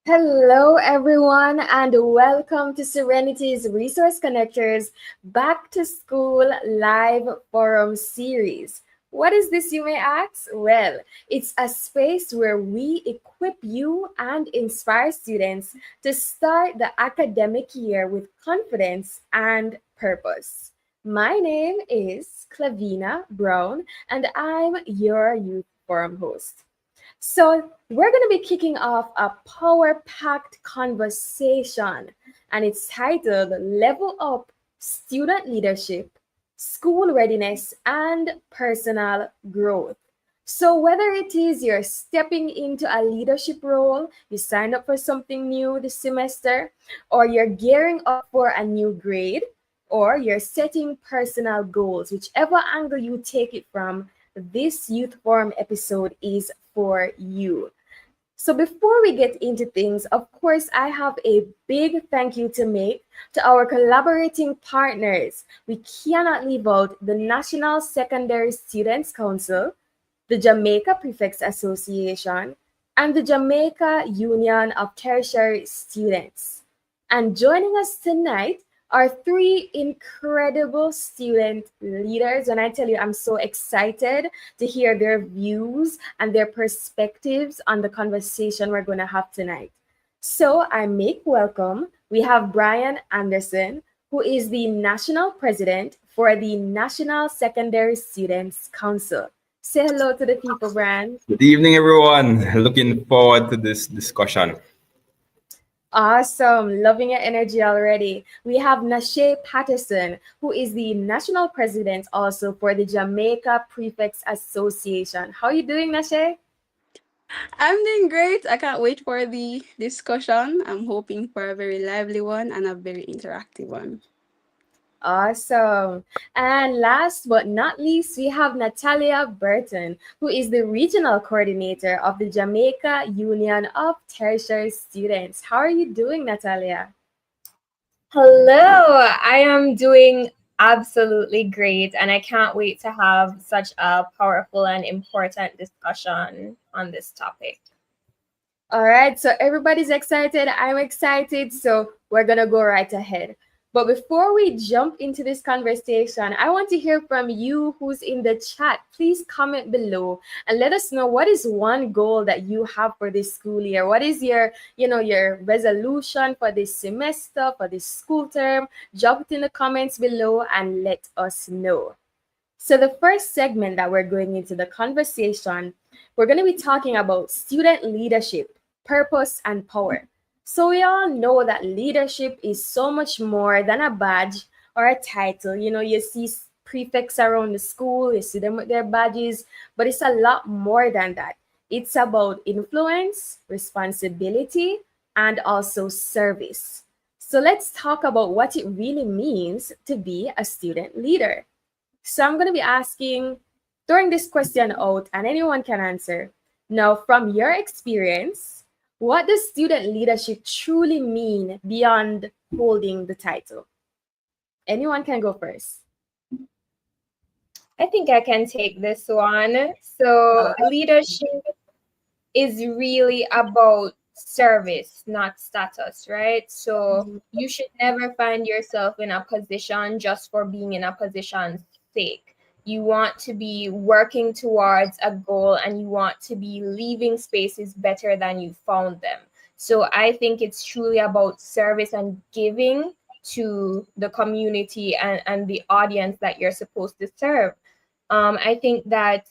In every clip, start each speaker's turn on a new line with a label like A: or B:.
A: Hello, everyone, and welcome to Serenity's Resource Connectors Back to School Live Forum Series. What is this, you may ask? Well, it's a space where we equip you and inspire students to start the academic year with confidence and purpose. My name is Clevena Brown, and I'm your Youth Forum host. So, we're going to be kicking off a power packed conversation, and it's titled Level Up Student Leadership, School Readiness, and Personal Growth. So, whether it is you're stepping into a leadership role, you signed up for something new this semester, or you're gearing up for a new grade, or you're setting personal goals, whichever angle you take it from, this Youth Forum episode is for you. So before we get into things, of course, I have a big thank you to make to our collaborating partners. We cannot leave out the National Secondary Students Council, the Jamaica Prefects Association, and the Jamaica Union of Tertiary Students. And joining us tonight are three incredible student leaders. And I tell you, I'm so excited to hear their views and their perspectives on the conversation we're going to have tonight. So I make welcome, we have Brian Anderson, who is the National President for the National Secondary Students Council. Say hello to the people, Brian.
B: Good evening, everyone. Looking forward to this discussion.
A: Awesome. Loving your energy already. We have Nasha Patterson, who is the national president also for the Jamaica Prefects Association. How are you doing, Nasha?
C: I'm doing great. I can't wait for the discussion. I'm hoping for a very lively one and a very interactive one.
A: Awesome. And last but not least, we have Natalia Burton, who is the regional coordinator of the Jamaica Union of Tertiary Students. How are you doing, Natalia?
D: Hello, I am doing absolutely great, and I can't wait to have such a powerful and important discussion on this topic.
A: All right, so everybody's excited. I'm excited. So we're going to go right ahead. But before we jump into this conversation, I want to hear from you who's in the chat. Please comment below and let us know what is one goal that you have for this school year. What is your resolution for this semester, for this school term? Drop it in the comments below and let us know. So the first segment that we're going into the conversation, we're going to be talking about student leadership, purpose, and power. So we all know that leadership is so much more than a badge or a title. You see prefects around the school, you see them with their badges, but it's a lot more than that. It's about influence, responsibility, and also service. So let's talk about what it really means to be a student leader. So I'm going to be throwing this question out, and anyone can answer. Now, from your experience, what does student leadership truly mean beyond holding the title? Anyone can go first.
D: I think I can take this one. So, leadership is really about service, not status, right? So, you should never find yourself in a position just for being in a position's sake. You want to be working towards a goal and you want to be leaving spaces better than you found them. So I think it's truly about service and giving to the community and the audience that you're supposed to serve. I think that,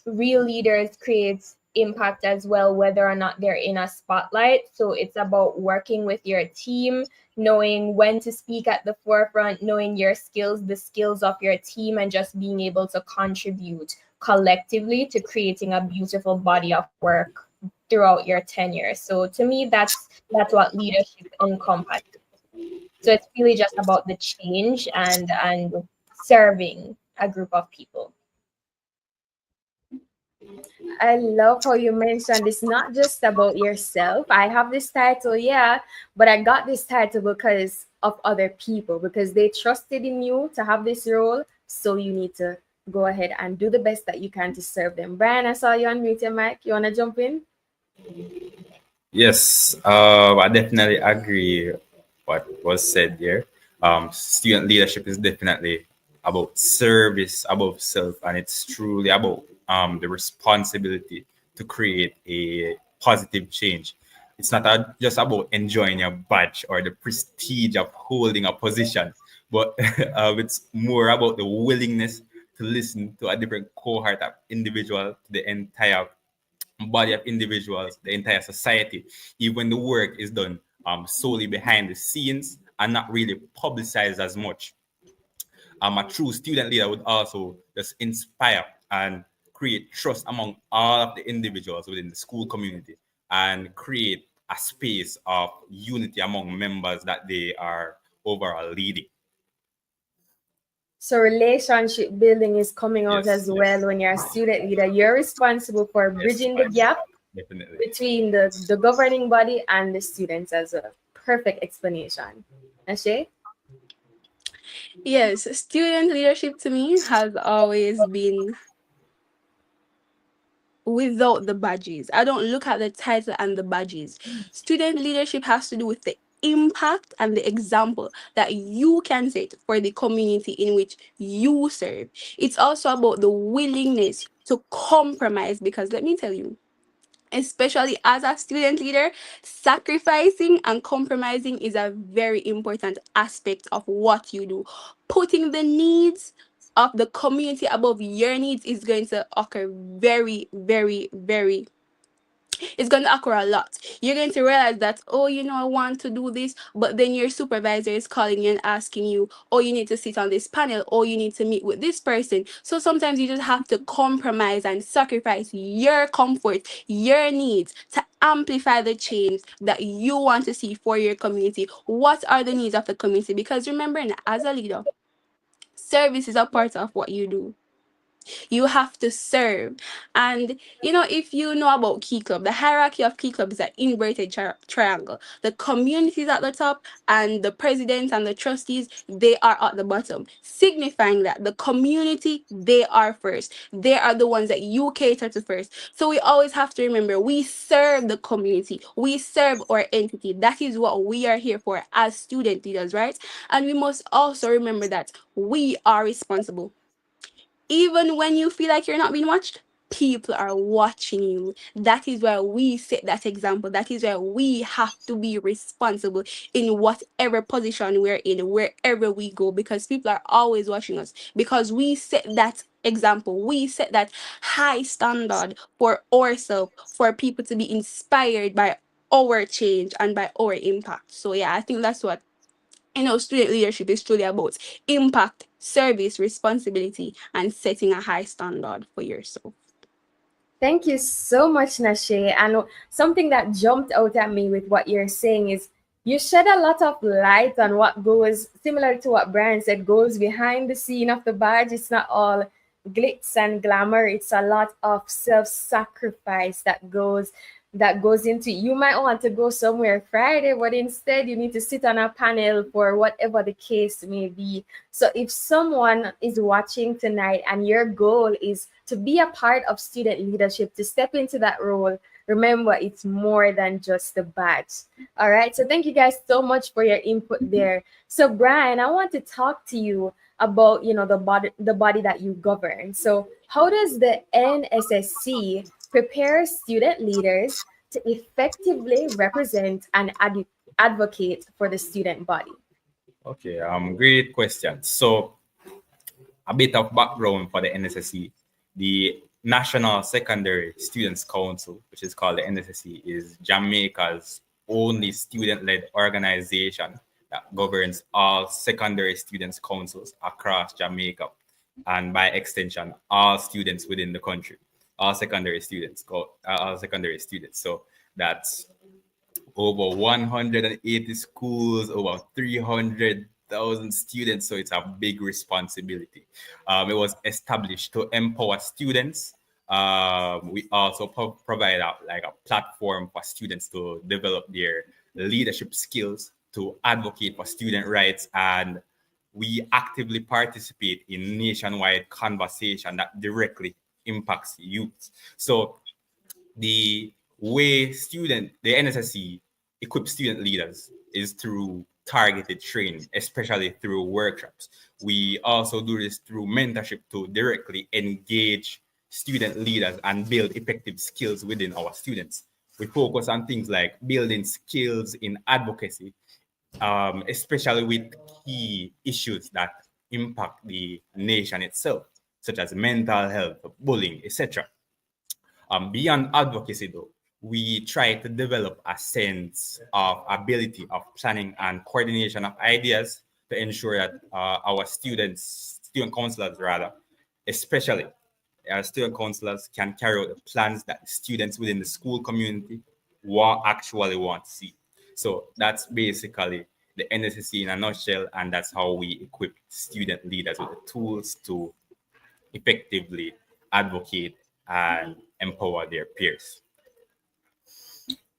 D: real leaders creates impact as well, whether or not they're in a spotlight. So it's about working with your team, knowing when to speak at the forefront, knowing your skills, the skills of your team, and just being able to contribute collectively to creating a beautiful body of work throughout your tenure. So to me, that's what leadership encompasses. So it's really just about the change and serving a group of people.
A: I love how you mentioned it's not just about yourself. I have this title, yeah, but I got this title because of other people, because they trusted in you to have this role. So you need to go ahead and do the best that you can to serve them. Brian, I saw you unmute your mic. You want to jump in?
B: Yes, I definitely agree what was said there. Student leadership is definitely about service above self, and it's truly about the responsibility to create a positive change. It's not just about enjoying your badge or the prestige of holding a position, but it's more about the willingness to listen to a different cohort of individual, to the entire body of individuals, the entire society, even when the work is done solely behind the scenes and not really publicized as much. A true student leader would also just inspire and create trust among all of the individuals within the school community and create a space of unity among members that they are overall leading.
A: So relationship building is coming out
B: Yes,
A: as well
B: yes,
A: when you're a student leader. You're responsible for
B: yes,
A: bridging the gap
B: definitely.
A: between the governing body and the students as well. Perfect explanation. Ashe?
C: Yes, student leadership to me has always been without the badges. I don't look at the title and the badges. Student leadership has to do with the impact and the example that you can set for the community in which you serve. It's also about the willingness to compromise because let me tell you, especially as a student leader, sacrificing and compromising is a very important aspect of what you do. Putting the needs of the community above your needs is going to occur very, very, very, it's going to occur a lot. You're going to realize that, oh, I want to do this, but then your supervisor is calling you and asking you, oh, you need to sit on this panel, or you need to meet with this person. So sometimes you just have to compromise and sacrifice your comfort, your needs to amplify the change that you want to see for your community. What are the needs of the community? Because remember, as a leader, service is a part of what you do. You have to serve. And if you know about Key Club, the hierarchy of Key Club is an inverted triangle. The communities at the top and the president and the trustees, they are at the bottom, signifying that the community, they are first. They are the ones that you cater to first. So we always have to remember we serve the community, we serve our entity. That is what we are here for as student leaders, right? And we must also remember that we are responsible even when you feel like you're not being watched, people are watching you. That is where we set that example. That is where we have to be responsible in whatever position we're in, wherever we go, because people are always watching us. Because we set that example, we set that high standard for ourselves, for people to be inspired by our change and by our impact. So, yeah, I think that's what student leadership is truly about impact, service, responsibility, and setting a high standard for yourself.
A: Thank you so much, Nashe. And something that jumped out at me with what you're saying is you shed a lot of light on what goes, similar to what Brian said, goes behind the scene of the badge. It's not all glitz and glamour. It's a lot of self-sacrifice that goes into. You might want to go somewhere Friday, but instead you need to sit on a panel for whatever the case may be. So if someone is watching tonight and your goal is to be a part of student leadership, to step into that role, remember it's more than just the badge. All right. So thank you guys so much for your input there. So Brian, I want to talk to you about the body that you govern. So how does the NSSC prepare student leaders to effectively represent and advocate for the student body?
B: Okay, great question. So a bit of background for the NSSC. The National Secondary Students Council, which is called the NSSC, is Jamaica's only student-led organization that governs all secondary students councils across Jamaica, and by extension, all students within the country, all secondary students. So that's over 180 schools, over 300,000 students. So it's a big responsibility. It was established to empower students. We also provide a platform for students to develop their leadership skills, to advocate for student rights, and we actively participate in nationwide conversation that directly impacts youth. So the way the NSSC equips student leaders is through targeted training, especially through workshops. We also do this through mentorship to directly engage student leaders and build effective skills within our students. We focus on things like building skills in advocacy, especially with key issues that impact the nation itself, such as mental health, bullying, etc. Beyond advocacy, though, we try to develop a sense of ability of planning and coordination of ideas to ensure that our student counselors rather, especially student counselors can carry out the plans that students within the school community actually want to see. So that's basically the NSSC in a nutshell, and that's how we equip student leaders with the tools to effectively advocate and empower their peers.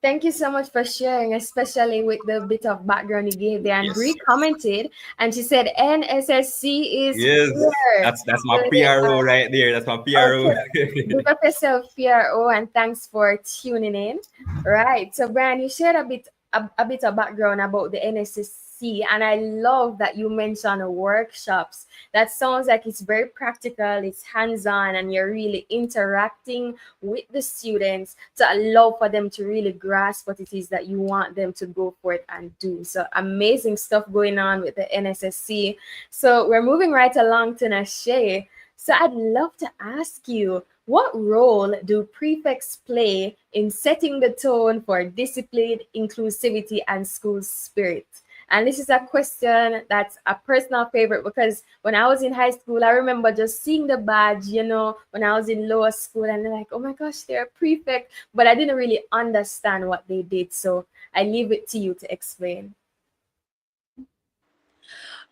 A: Thank you so much for sharing, especially with the bit of background you gave there. And
B: Yes.
A: Bree commented, and she said NSSC is
B: Yes,
A: here.
B: that's my PRO right there. That's my PRO.
A: Okay. Look up yourself, PRO, and thanks for tuning in. Right. So, Brian, you shared a bit of background about the NSSC, and I love that you mentioned workshops. That sounds like it's very practical, it's hands-on, and you're really interacting with the students to allow for them to really grasp what it is that you want them to go for it and do. So amazing stuff going on with the NSSC. So we're moving right along to Nasha. So I'd love to ask you, what role do prefects play in setting the tone for discipline, inclusivity, and school spirit? And this is a question that's a personal favorite because when I was in high school, I remember just seeing the badge, when I was in lower school, and they're like, oh my gosh, they're a prefect. But I didn't really understand what they did. So I leave it to you to explain.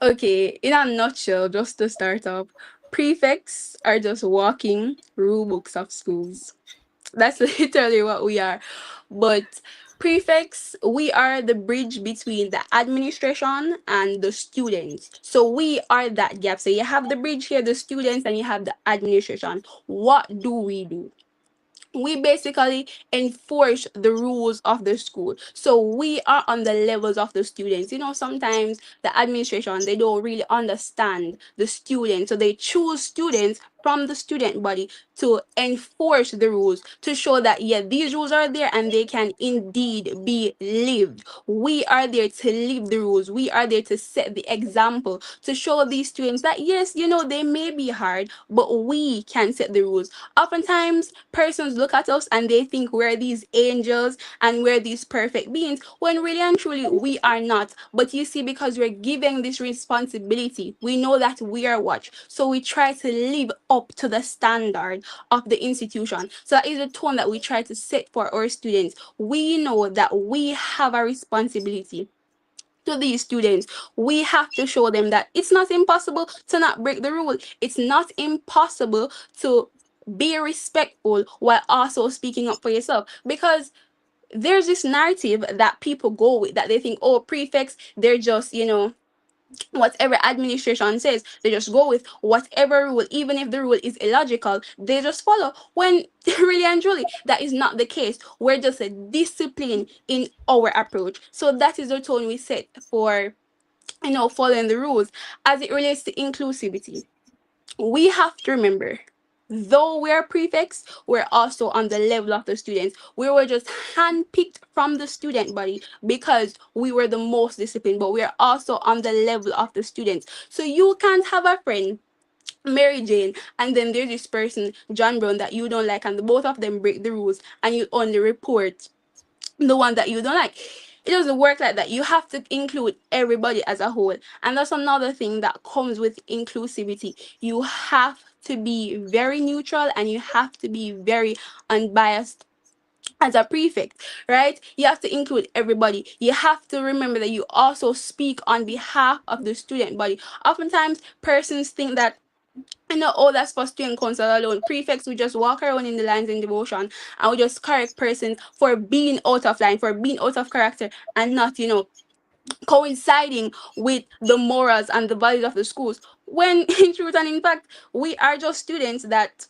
C: Okay, in a nutshell, just to start off, prefects are just walking rule books of schools. That's literally what we are. But prefects, we are the bridge between the administration and the students. So we are that gap. So you have the bridge here, the students, and you have the administration. What do? We basically enforce the rules of the school. So we are on the levels of the students. Sometimes the administration, they don't really understand the students. So they choose students from the student body to enforce the rules, to show that, yeah, these rules are there and they can indeed be lived. We are there to live the rules. We are there to set the example, to show these students that, yes, they may be hard, but we can set the rules. Oftentimes, persons look at us and they think we're these angels and we're these perfect beings, when really and truly we are not. But you see, because we're giving this responsibility, we know that we are watched. So we try to live up to the standard of the institution. So that is the tone that we try to set for our students. We know that we have a responsibility to these students. We have to show them that it's not impossible to not break the rule. It's not impossible to be respectful while also speaking up for yourself, because there's this narrative that people go with, that they think, oh, prefects, they're just, whatever administration says, they just go with whatever rule, even if the rule is illogical, they just follow. When really and truly, that is not the case. We're just a discipline in our approach. So that is the tone we set for, following the rules. As it relates to inclusivity, we have to remember, though we're prefects, we're also on the level of the students. We were just handpicked from the student body because we were the most disciplined, but we're also on the level of the students. So you can't have a friend, Mary Jane, and then there's this person, John Brown, that you don't like, and the both of them break the rules, and you only report the one that you don't like. It doesn't work like that. You have to include everybody as a whole. And that's another thing that comes with inclusivity. You have to be very neutral and you have to be very unbiased as a prefect, right? You have to include everybody. You have to remember that you also speak on behalf of the student body. Oftentimes, persons think that, oh, that's for student council alone. Prefects, we just walk around in the lines in devotion and we just correct persons for being out of line, for being out of character, and not, coinciding with the morals and the values of the schools. When in truth and in fact, we are just students that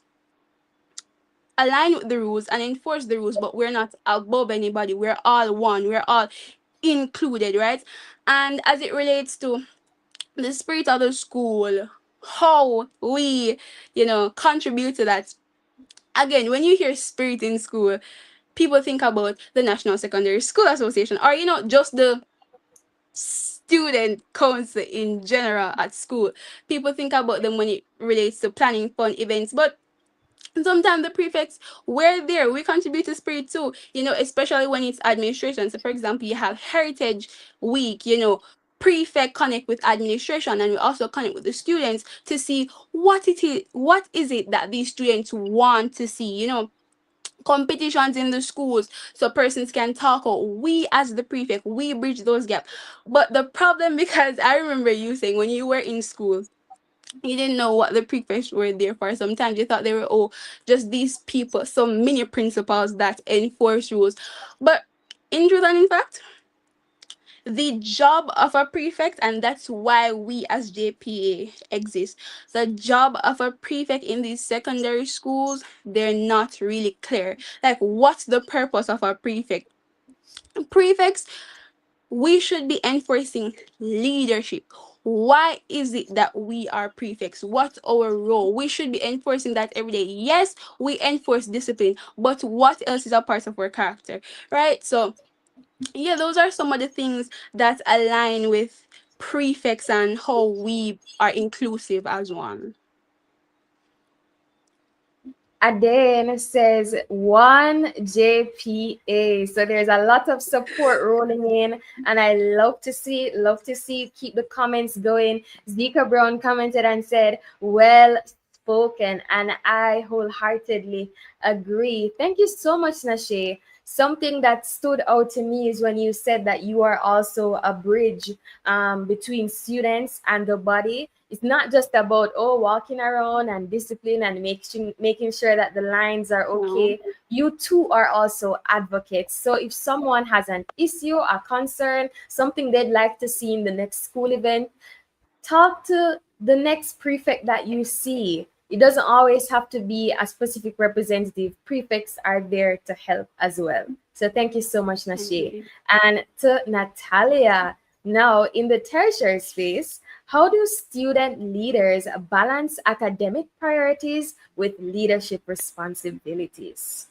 C: align with the rules and enforce the rules, but we're not above anybody. We're all one. We're all included, right? And as it relates to the spirit of the school, how we, contribute to that. Again, when you hear spirit in school, people think about the National Secondary School Association, or just the student council in general at school. People think about them when it relates to planning fun events, but sometimes the prefects, we're there, we contribute to spirit too, especially when it's administration. So for example, you have Heritage Week, prefect connect with administration, and we also connect with the students to see what is it that these students want to see, competitions in the schools, so persons can talk out. We as the prefect, we bridge those gaps. But the problem, because I remember you saying when you were in school, you didn't know what the prefects were there for. Sometimes you thought they were, just these people, some mini principals that enforce rules. But in truth and in fact, the job of a prefect, and that's why we as JPA exist, the job of a prefect in these secondary schools, they're not really clear. Like, what's the purpose of a prefect? Prefects, we should be enforcing leadership. Why is it that we are prefects? What's our role? We should be enforcing that every day. Yes, we enforce discipline, but what else is a part of our character, right? So yeah, those are some of the things that align with prefects and how we are inclusive as one.
A: Aden says one JPA. So there's a lot of support rolling in, and I love to see it. Love to see it. Keep the comments going. Zika Brown commented and said, "Well spoken," and I wholeheartedly agree. Thank you so much, Nashe. Something that stood out to me is when you said that you are also a bridge between students and the body. It's not just about walking around and discipline and making sure that the lines are okay. You too are also advocates. So if someone has an issue, a concern, something they'd like to see in the next school event, talk to the next prefect that you see. It doesn't always have to be a specific representative. Prefects are there to help as well. So thank you so much, Nashe. And to Natalia, now in the tertiary space, how do student leaders balance academic priorities with leadership responsibilities?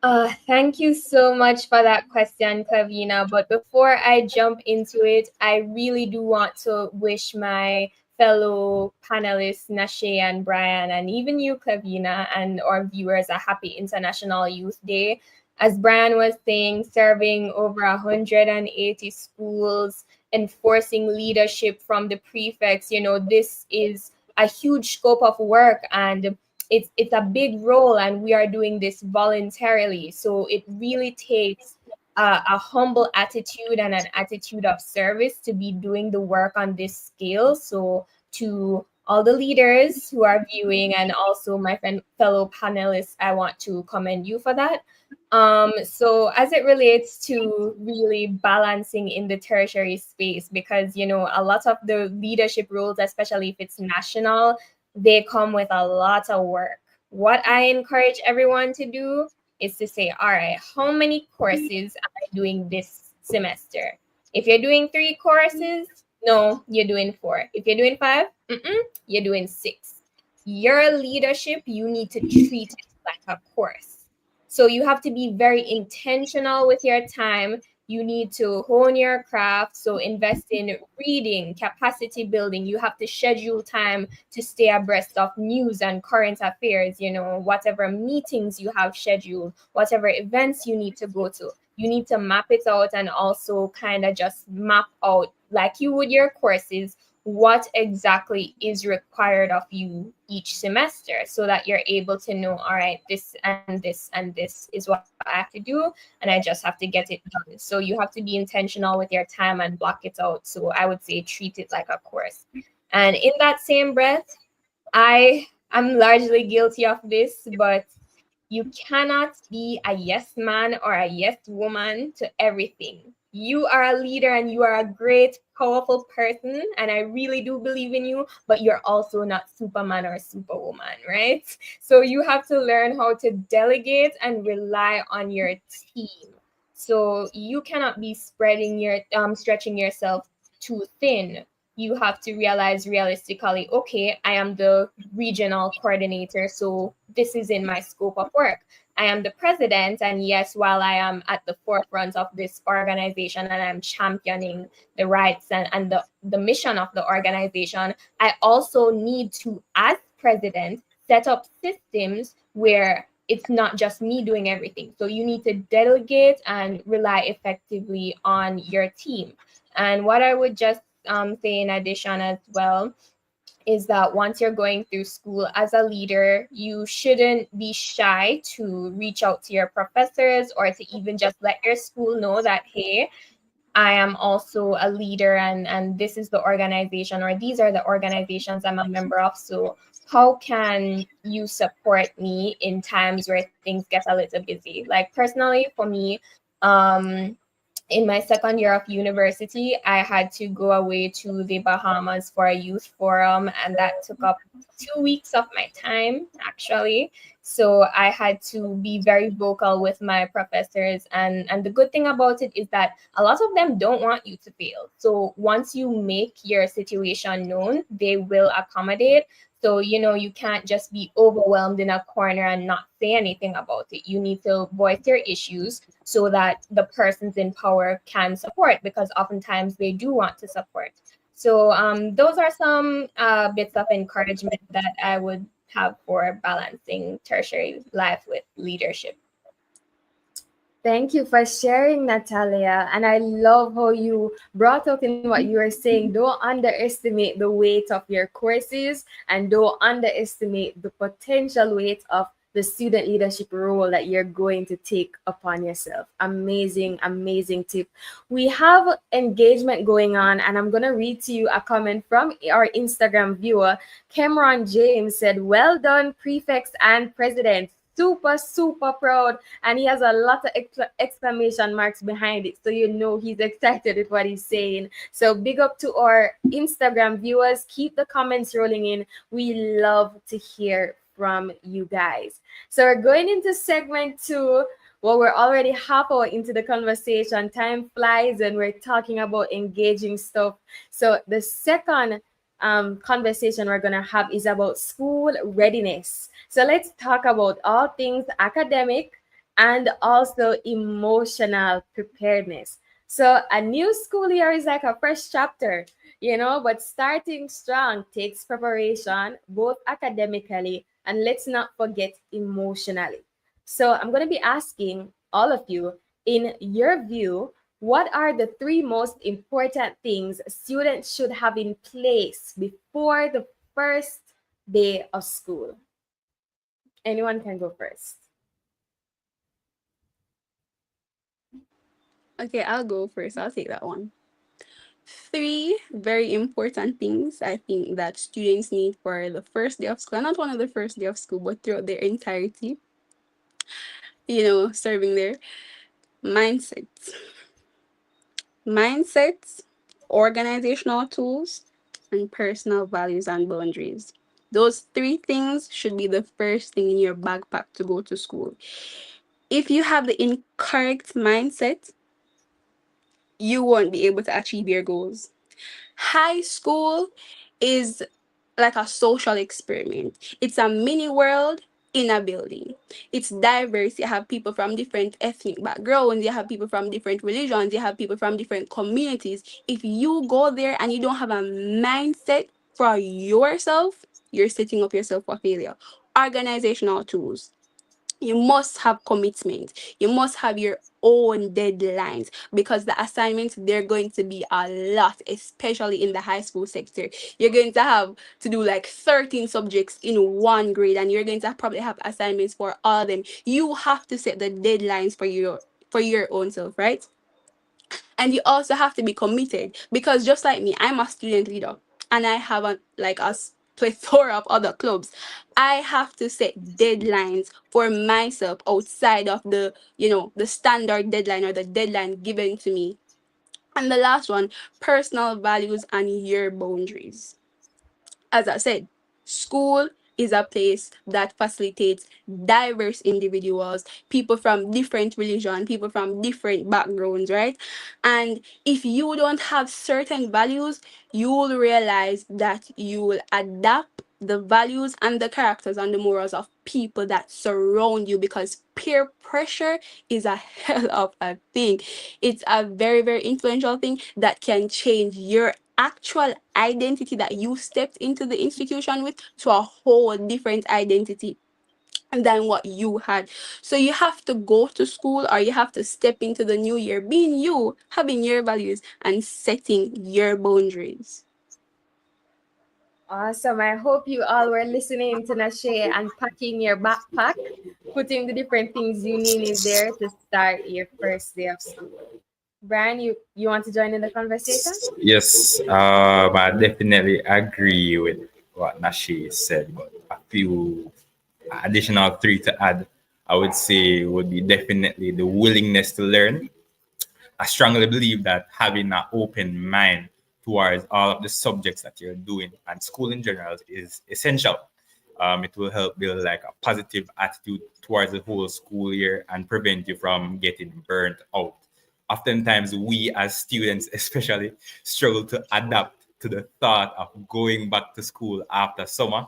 D: Thank you so much for that question, Clevena. But before I jump into it, I really do want to wish my fellow panelists, Nashe and Brian, and even you, Clevena, and our viewers a happy International Youth Day. As Brian was saying, serving over 180 schools, enforcing leadership from the prefects, this is a huge scope of work, and it's a big role, and we are doing this voluntarily. So it really takes a humble attitude and an attitude of service to be doing the work on this scale. So to all the leaders who are viewing, and also my fellow panelists, I want to commend you for that. So as it relates to really balancing in the tertiary space, because a lot of the leadership roles, especially if it's national, they come with a lot of work. What I encourage everyone to do is to say, all right, how many courses am I doing this semester? If you're doing 3 courses, no, you're doing 4. If you're doing 5, you're doing 6. Your leadership, you need to treat it like a course. So you have to be very intentional with your time. You need to hone your craft. So invest in reading, capacity building. You have to schedule time to stay abreast of news and current affairs, whatever meetings you have scheduled, whatever events you need to go to. You need to map it out, and also kind of just map out, like you would your courses, what exactly is required of you each semester, so that you're able to know, all right, this and this and this is what I have to do, and I just have to get it done. So you have to be intentional with your time and block it out. So I would say treat it like a course. And in that same breath, I am largely guilty of this, but you cannot be a yes man or a yes woman to everything. You are a leader and you are a great, powerful person. And I really do believe in you, but you're also not Superman or Superwoman, right? So you have to learn how to delegate and rely on your team. So you cannot be stretching yourself too thin. You have to realize realistically, okay, I am the regional coordinator, so this is in my scope of work. I am the president, and yes, while I am at the forefront of this organization and I'm championing the rights and the mission of the organization, I also need to, as president, set up systems where it's not just me doing everything. So you need to delegate and rely effectively on your team. And what I would just say in addition as well is that once you're going through school as a leader, you shouldn't be shy to reach out to your professors or to even just let your school know that, hey, I am also a leader and this is the organization or these are the organizations I'm a member of. So how can you support me in times where things get a little busy? Like personally for me, um, in my second year of university, I had to go away to the Bahamas for a youth forum, and that took up 2 weeks of my time, actually. So I had to be very vocal with my professors. And the good thing about it is that a lot of them don't want you to fail. So once you make your situation known, they will accommodate. So, you can't just be overwhelmed in a corner and not say anything about it. You need to voice your issues so that the persons in power can support, because oftentimes they do want to support. So those are some bits of encouragement that I would have for balancing tertiary life with leadership.
A: Thank you for sharing, Natalia. And I love how you brought out in what you were saying. Don't underestimate the weight of your courses and don't underestimate the potential weight of the student leadership role that you're going to take upon yourself. Amazing, amazing tip. We have engagement going on, and I'm going to read to you a comment from our Instagram viewer. Cameron James said, "Well done, prefects and presidents. Super, super proud." And he has a lot of exclamation marks behind it, so you know he's excited with what he's saying. So big up to our Instagram viewers. Keep the comments rolling in. We love to hear from you guys. So we're going into segment 2. Well, we're already half hour into the conversation. Time flies and we're talking about engaging stuff. So the second conversation we're going to have is about school readiness. So let's talk about all things academic and also emotional preparedness. So a new school year is like a fresh chapter, but starting strong takes preparation, both academically and let's not forget emotionally. So I'm going to be asking all of you, in your view, what are the 3 most important things students should have in place before the first day of school? Anyone can go first.
C: Okay, I'll go first. I'll take that one. 3 very important things I think that students need for the first day of school. Not one of the first day of school, but throughout their entirety, serving there. Mindset. Mindsets, organizational tools, and personal values and boundaries. Those 3 things should be the first thing in your backpack to go to school. If you have the incorrect mindset, you won't be able to achieve your goals. High school is like a social experiment. It's a mini world in a building. It's diverse. You have people from different ethnic backgrounds, you have people from different religions, you have people from different communities. If you go there and you don't have a mindset for yourself, you're setting up yourself for failure. Organizational tools. You must have commitment. You must have your own deadlines, because the assignments, they're going to be a lot, especially in the high school sector. You're going to have to do like 13 subjects in one grade, and you're going to probably have assignments for all of them. You have to set the deadlines for your own self, right? And you also have to be committed, because just like me, I'm a student leader and I have a plethora of other clubs. I have to set deadlines for myself outside of the standard deadline or the deadline given to me And the last one, personal values and your boundaries. As I said, school is a place that facilitates diverse individuals, people from different religion, people from different backgrounds, right? And if you don't have certain values, you will realize that you will adapt the values and the characters and the morals of people that surround you, because peer pressure is a hell of a thing. It's a very, very influential thing that can change your actual identity that you stepped into the institution with to a whole different identity than what you had. So you have to go to school, or you have to step into the new year being you, having your values and setting your boundaries.
A: Awesome. I hope you all were listening to Nasha and packing your backpack, putting the different things you need in there to start your first day of school. Brian, you want to join in the conversation?
B: Yes, I definitely agree with what Nashi said, but a few additional three to add, I would say would be definitely the willingness to learn. I strongly believe that having an open mind towards all of the subjects that you're doing and school in general is essential. It will help build like a positive attitude towards the whole school year and prevent you from getting burnt out. Oftentimes, we as students, especially, struggle to adapt to the thought of going back to school after summer,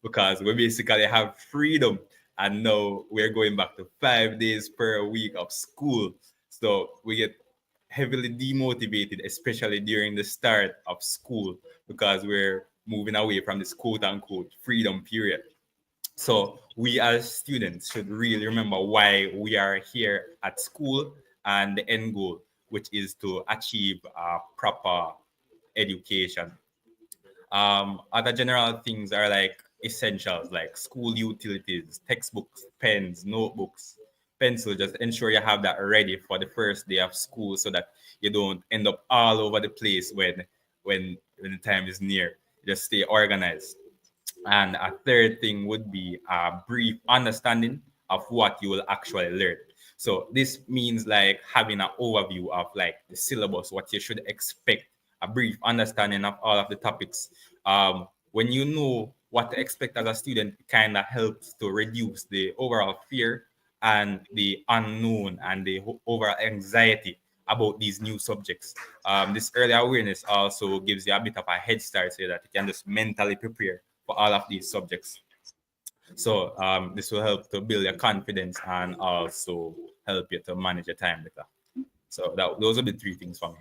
B: because we basically have freedom, and now we're going back to 5 days per week of school. So we get heavily demotivated, especially during the start of school, because we're moving away from this quote unquote freedom period. So we as students should really remember why we are here at school and the end goal, which is to achieve a proper education. Other general things are like essentials like school utilities, textbooks, pens, notebooks, pencil. Just ensure you have that ready for the first day of school so that you don't end up all over the place when the time is near. Just stay organized. And a third thing would be a brief understanding of what you will actually learn. So this means like having an overview of like the syllabus, what you should expect, a brief understanding of all of the topics. When you know what to expect as a student, it kind of helps to reduce the overall fear and the unknown and the overall anxiety about these new subjects. This early awareness also gives you a bit of a head start so that you can just mentally prepare for all of these subjects. So this will help to build your confidence and also help you to manage your time better. So those are the three things for me.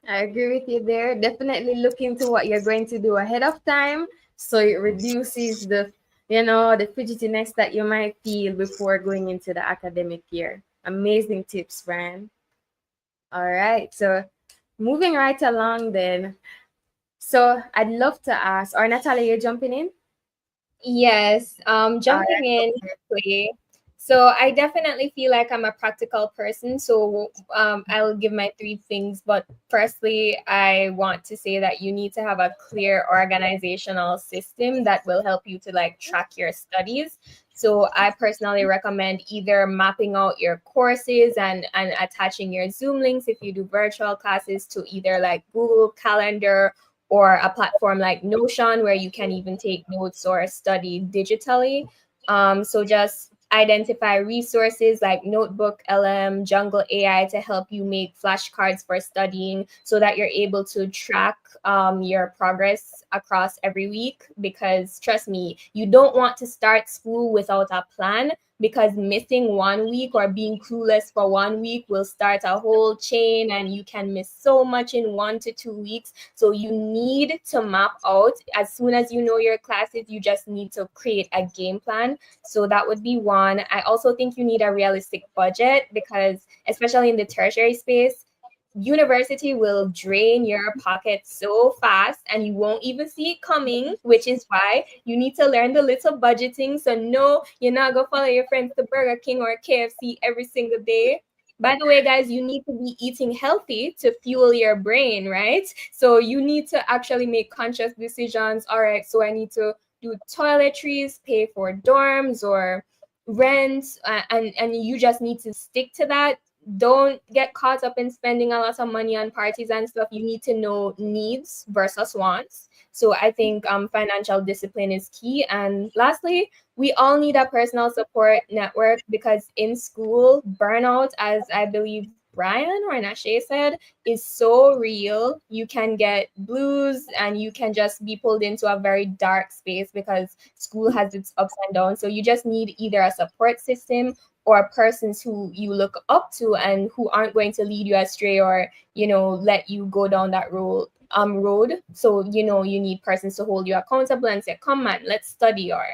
A: I agree with you there. Definitely look into what you're going to do ahead of time so it reduces the fidgetiness that you might feel before going into the academic year. Amazing tips, Brian. All right. So moving right along then. So I'd love to ask, or Natalia, you're jumping in?
D: Yes, jumping in quickly. So I definitely feel like I'm a practical person. So I'll give my three things. But firstly, I want to say that you need to have a clear organizational system that will help you to like track your studies. So I personally recommend either mapping out your courses and attaching your Zoom links if you do virtual classes to either like Google Calendar or a platform like Notion where you can even take notes or study digitally. So just identify resources like Notebook, LM, Jungle AI to help you make flashcards for studying so that you're able to track your progress across every week. Because trust me, you don't want to start school without a plan, because missing 1 week or being clueless for 1 week will start a whole chain and you can miss so much in 1 to 2 weeks. So you need to map out as soon as you know your classes. You just need to create a game plan. So that would be one. I also think you need a realistic budget, because especially in the tertiary space, university will drain your pocket so fast and you won't even see it coming, which is why you need to learn the little budgeting. So no, you're not gonna follow your friends to Burger King or KFC every single day. By the way, guys, you need to be eating healthy to fuel your brain, right? So you need to actually make conscious decisions. All right, so I need to do toiletries, pay for dorms or rent, and you just need to stick to that. don't get caught up in spending a lot of money on parties and stuff. You need to know needs versus wants. So I think financial discipline is key. And lastly, we all need a personal support network, because in school, burnout, as I believe Brian or Nasha said, is so real. You can get blues and you can just be pulled into a very dark space because school has its ups and downs. So you just need either a support system or persons who you look up to and who aren't going to lead you astray or, let you go down that road. So, you need persons to hold you accountable and say, come on, let's study. Or,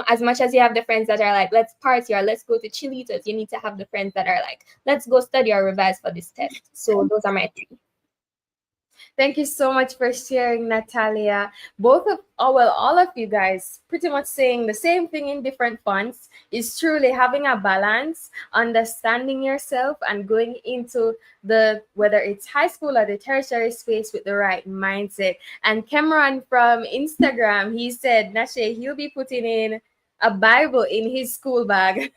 D: as much as you have the friends that are like, let's party or let's go to Chilitos, you need to have the friends that are like, let's go study or revise for this test. So those are my three.
A: Thank you so much for sharing, Natalia. All of you guys pretty much saying the same thing in different fonts is truly having a balance, understanding yourself, and going into whether it's high school or the tertiary space with the right mindset. And Cameron from Instagram, he said, Nasha, he'll be putting in a Bible in his school bag.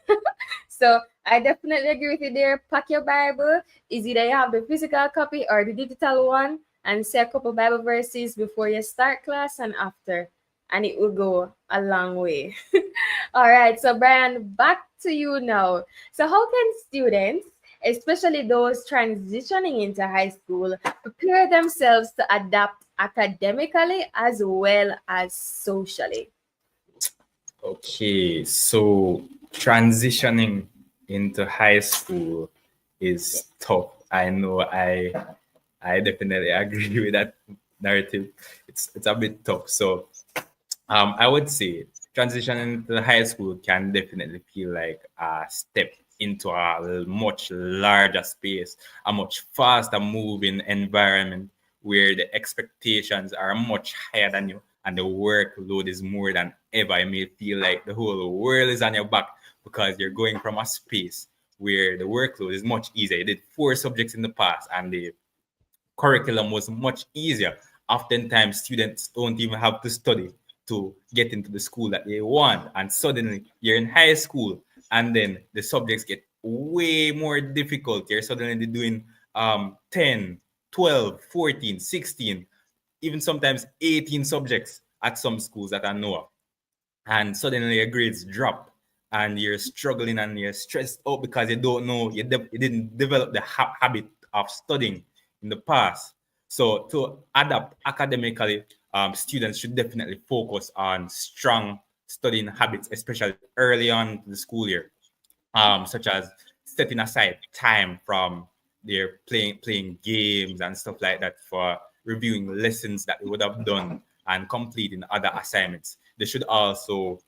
A: So I definitely agree with you there. Pack your Bible. Is either you have the physical copy or the digital one, and say a couple Bible verses before you start class and after, and it will go a long way. All right, so Brian, back to you now. So how can students, especially those transitioning into high school, prepare themselves to adapt academically as well as socially?
B: Okay, so transitioning into high school is tough. I know I definitely agree with that narrative. It's a bit tough. So I would say transitioning to high school can definitely feel like a step into a much larger space, a much faster moving environment where the expectations are much higher than you and the workload is more than ever. You may feel like the whole world is on your back because you're going from a space where the workload is much easier. You did 4 subjects in the past and the curriculum was much easier. Oftentimes, students don't even have to study to get into the school that they want. And suddenly, you're in high school, and then the subjects get way more difficult. You're suddenly doing 10, 12, 14, 16, even sometimes 18 subjects at some schools that I know of. And suddenly, your grades drop, and you're struggling and you're stressed out because you don't know, you didn't develop the habit of studying in the past. So to adapt academically, students should definitely focus on strong studying habits, especially early on in the school year, such as setting aside time from their playing games and stuff like that for reviewing lessons that they would have done and completing other assignments. They should also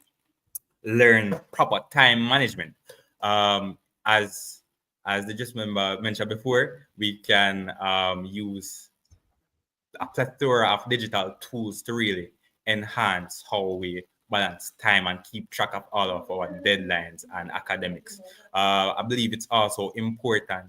B: learn proper time management. As the just member mentioned before, we can use a plethora of digital tools to really enhance how we balance time and keep track of all of our deadlines and academics. I believe it's also important,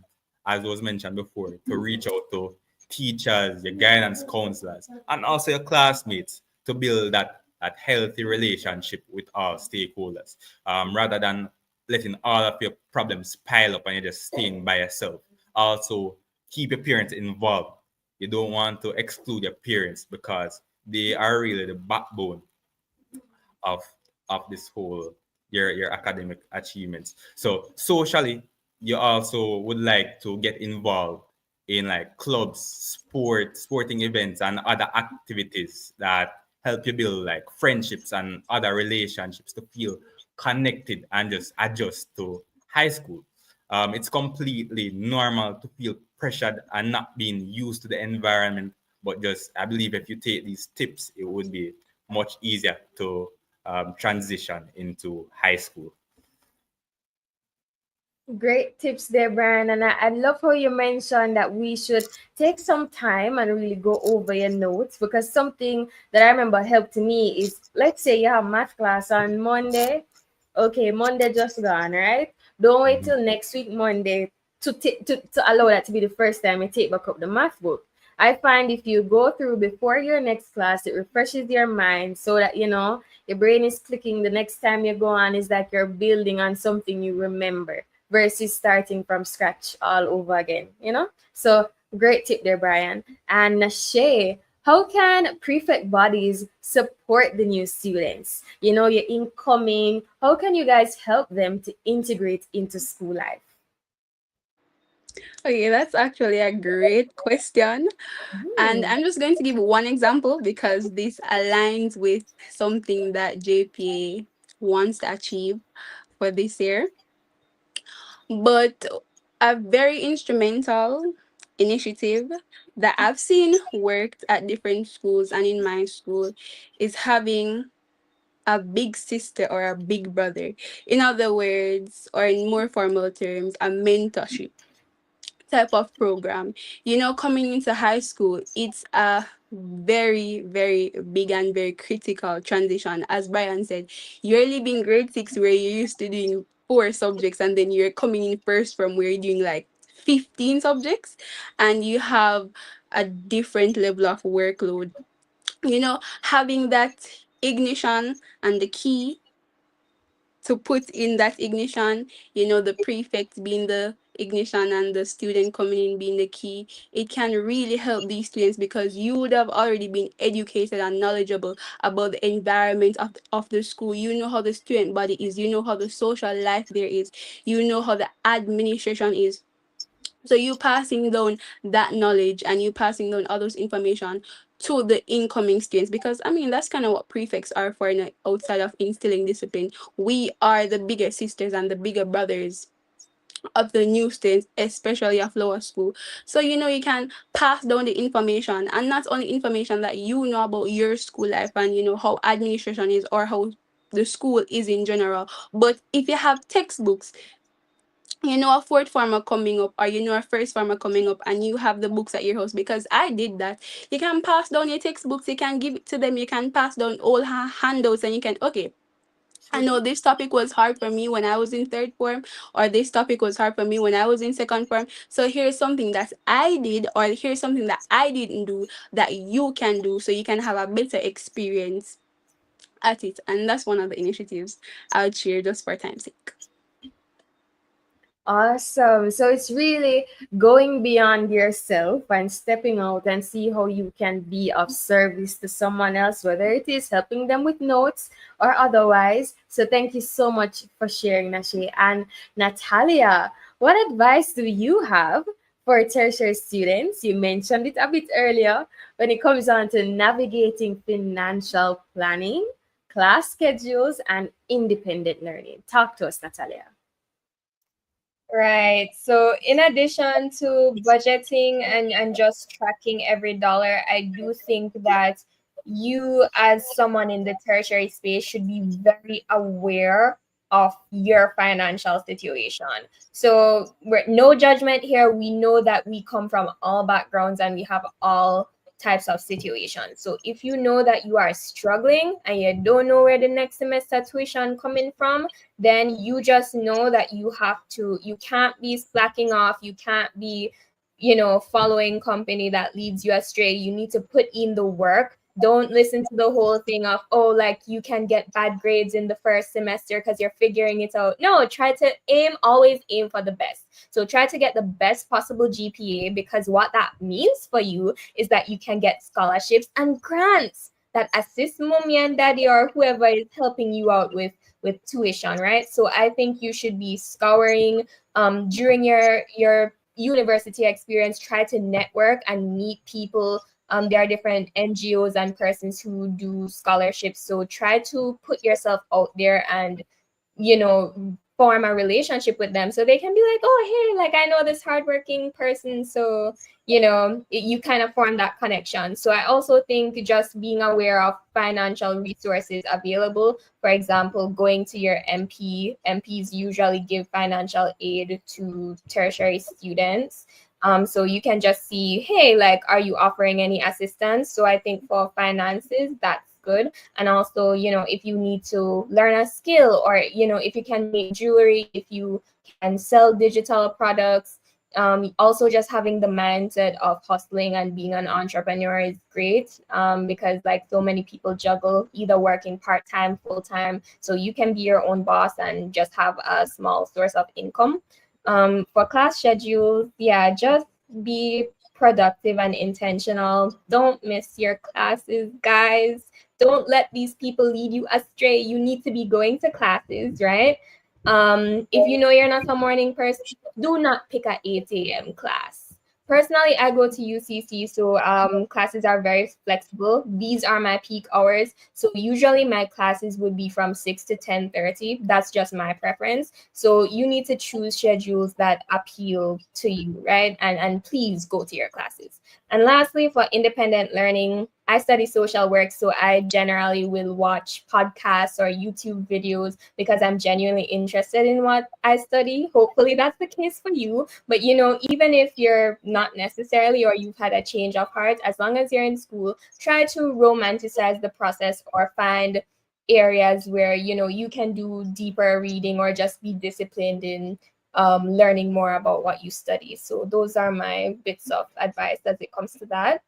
B: as was mentioned before, to reach out to teachers, your guidance counselors, and also your classmates to build that healthy relationship with all stakeholders, rather than letting all of your problems pile up and you're just staying by yourself. Also, keep your parents involved. You don't want to exclude your parents because they are really the backbone of this whole your academic achievements. So socially, you also would like to get involved in like clubs, sporting events, and other activities that help you build like friendships and other relationships to feel connected and just adjust to high school. It's completely normal to feel pressured and not being used to the environment, but just I believe if you take these tips, it would be much easier to transition into high school.
A: Great tips there, Brian. And I love how you mentioned that we should take some time and really go over your notes, because something that I remember helped me is, let's say you have math class on Monday. Okay, Monday just gone, right? Don't wait till next week, Monday, to allow that to be the first time you take back up the math book. I find if you go through before your next class, it refreshes your mind so that, your brain is clicking the next time you go on is that you're building on something you remember, versus starting from scratch all over again, So great tip there, Brian. And Nasha, how can prefect bodies support the new students? Your incoming, how can you guys help them to integrate into school life?
C: Okay, that's actually a great question. And I'm just going to give one example because this aligns with something that JPA wants to achieve for this year. But a very instrumental initiative that I've seen worked at different schools and in my school is having a big sister or a big brother. In other words, or in more formal terms, a mentorship type of program. Coming into high school, it's a very, very big and very critical transition. As Brian said, you're leaving grade 6 where you're used to doing 4 subjects, and then you're coming in first from where you're doing like 15 subjects, and you have a different level of workload. Having that ignition and the key to put in that ignition, the prefect being the ignition and the student coming in being the key, it can really help these students because you would have already been educated and knowledgeable about the environment of the school. You know how the student body is, you know how the social life there is, you know how the administration is. So you passing down that knowledge and you passing down all those information to the incoming students, because I mean that's kind of what prefects are for, outside of instilling discipline. We are the bigger sisters and the bigger brothers of the new students, especially of lower school. So you can pass down the information, and not only information that you know about your school life and how administration is or how the school is in general, but if you have textbooks, a fourth farmer coming up or a first farmer coming up, and you have the books at your house, because I did that. You can pass down your textbooks, you can give it to them, you can pass down all handouts, and you can, okay, I know this topic was hard for me when I was in third form, or this topic was hard for me when I was in second form. So here's something that I did, or here's something that I didn't do that you can do, so you can have a better experience at it. And that's one of the initiatives I would share just for time's sake.
A: Awesome. So it's really going beyond yourself and stepping out and see how you can be of service to someone else, whether it is helping them with notes or otherwise. So thank you so much for sharing, Nashe. And Natalia, what advice do you have for tertiary students? You mentioned it a bit earlier when it comes on to navigating financial planning, class schedules, and independent learning. Talk to us, Natalia.
D: Right. So in addition to budgeting and just tracking every dollar, I do think that you as someone in the tertiary space should be very aware of your financial situation. So we're no judgment here. We know that we come from all backgrounds and we have all types of situations. So if you know that you are struggling and you don't know where the next semester tuition coming from, then you just know that you can't be slacking off, you can't be following company that leads you astray. You need to put in the work. Don't listen to the whole thing of, oh, like you can get bad grades in the first semester because you're figuring it out. No, try to always aim for the best. So try to get the best possible GPA, because what that means for you is that you can get scholarships and grants that assist mommy and daddy or whoever is helping you out with tuition, right? So I think you should be scouring during your university experience. Try to network and meet people. There are different NGOs and persons who do scholarships. So try to put yourself out there and form a relationship with them, so they can be like, oh, hey, like I know this hardworking person. So you kind of form that connection. So I also think just being aware of financial resources available. For example, going to your MPs usually give financial aid to tertiary students. So you can just see, hey, like, are you offering any assistance? So I think for finances, that's good. And also, if you need to learn a skill, or if you can make jewelry, if you can sell digital products, also just having the mindset of hustling and being an entrepreneur is great, because like so many people juggle either working part-time, full-time. So you can be your own boss and just have a small source of income. For class schedules, yeah, just be productive and intentional. Don't miss your classes, guys. Don't let these people lead you astray. You need to be going to classes, right? If you know you're not a morning person, do not pick a 8 a.m. class. Personally, I go to UCC, so classes are very flexible. These are my peak hours. So usually my classes would be from 6 to 10:30. That's just my preference. So you need to choose schedules that appeal to you, right? And please go to your classes. And lastly, for independent learning, I study social work, so I generally will watch podcasts or YouTube videos because I'm genuinely interested in what I study. Hopefully that's the case for you. But even if you're not necessarily, or you've had a change of heart, as long as you're in school, try to romanticize the process or find areas where you can do deeper reading or just be disciplined in learning more about what you study. So those are my bits of advice as it comes to that.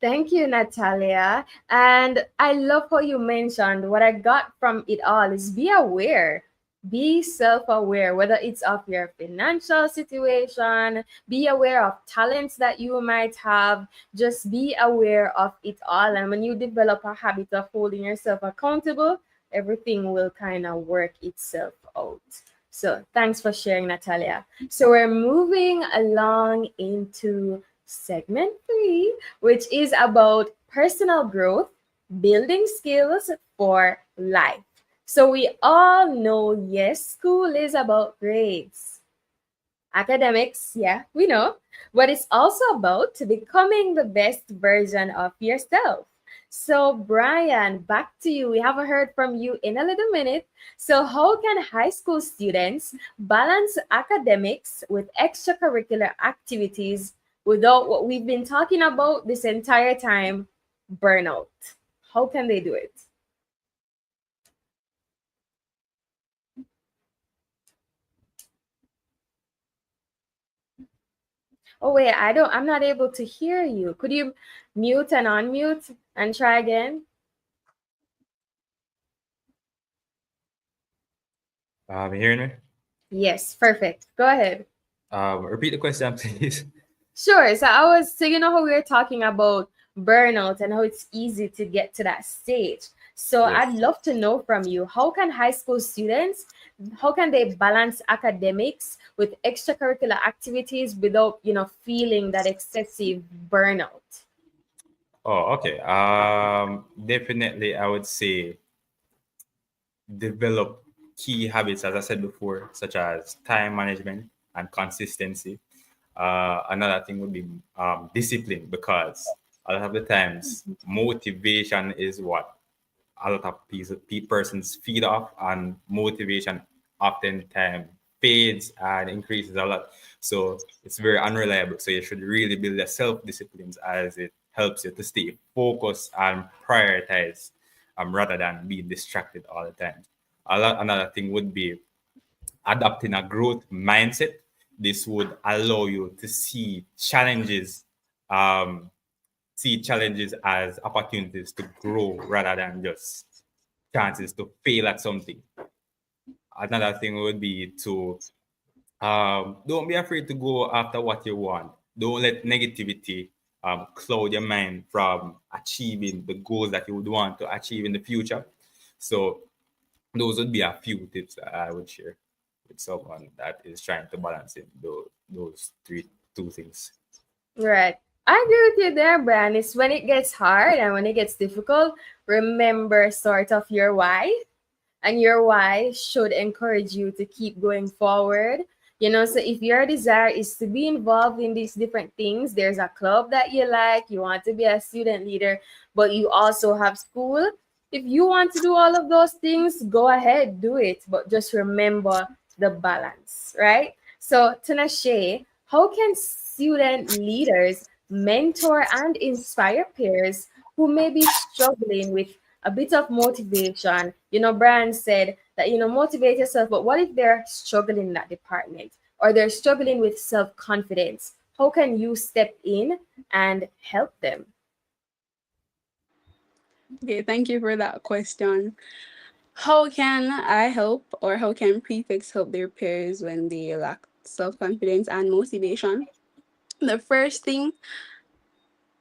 A: Thank you, Natalia. And I love how you mentioned what I got from it all is be aware. Be self aware, whether it's of your financial situation, be aware of talents that you might have. Just be aware of it all. And when you develop a habit of holding yourself accountable, everything will kind of work itself out. So thanks for sharing, Natalia. So we're moving along into segment 3, which is about personal growth, building skills for life. So we all know, yes, school is about grades, academics, yeah, we know, but it's also about becoming the best version of yourself. So, Brian, back to you. We haven't heard from you in a little minute. So, how can high school students balance academics with extracurricular activities without what we've been talking about this entire time, burnout? How can they do it? Oh wait, I'm not able to hear you. Could you mute and unmute and try again?
B: You hearing me?
A: Yes, perfect. Go ahead.
B: Repeat the question, please.
A: Sure. So you know how we were talking about burnout and how it's easy to get to that stage. So I'd
B: Yes.
A: love to know from you, how can they balance academics with extracurricular activities without, feeling that excessive burnout?
B: Oh, okay. Definitely, I would say develop key habits, as I said before, such as time management and consistency. Another thing would be discipline, because a lot of the times motivation is what a lot of persons feed off, and motivation oftentimes fades and increases a lot. So it's very unreliable. So you should really build the self-disciplines, as it helps you to stay focused and prioritize, rather than being distracted all the time. Another thing would be adopting a growth mindset. This would allow you to um, see challenges as opportunities to grow rather than just chances to fail at something. Another thing would be to don't be afraid to go after what you want. Don't let negativity cloud your mind from achieving the goals that you would want to achieve in the future. So those would be a few tips that I would share with someone that is trying to balance it, those two things.
A: Right. I agree with you there, Brian. It's when it gets hard and when it gets difficult, remember sort of your why, and your why should encourage you to keep going forward. So if your desire is to be involved in these different things, there's a club that you like, you want to be a student leader, but you also have school. If you want to do all of those things, go ahead, do it, but just remember the balance, right? So, Tinashe, how can student leaders mentor and inspire peers who may be struggling with a bit of motivation? Brian said that, motivate yourself, but what if they're struggling in that department or they're struggling with self-confidence? How can you step in and help them?
C: Okay, thank you for that question. How can I help, or how can prefects help their peers when they lack self confidence and motivation? The first thing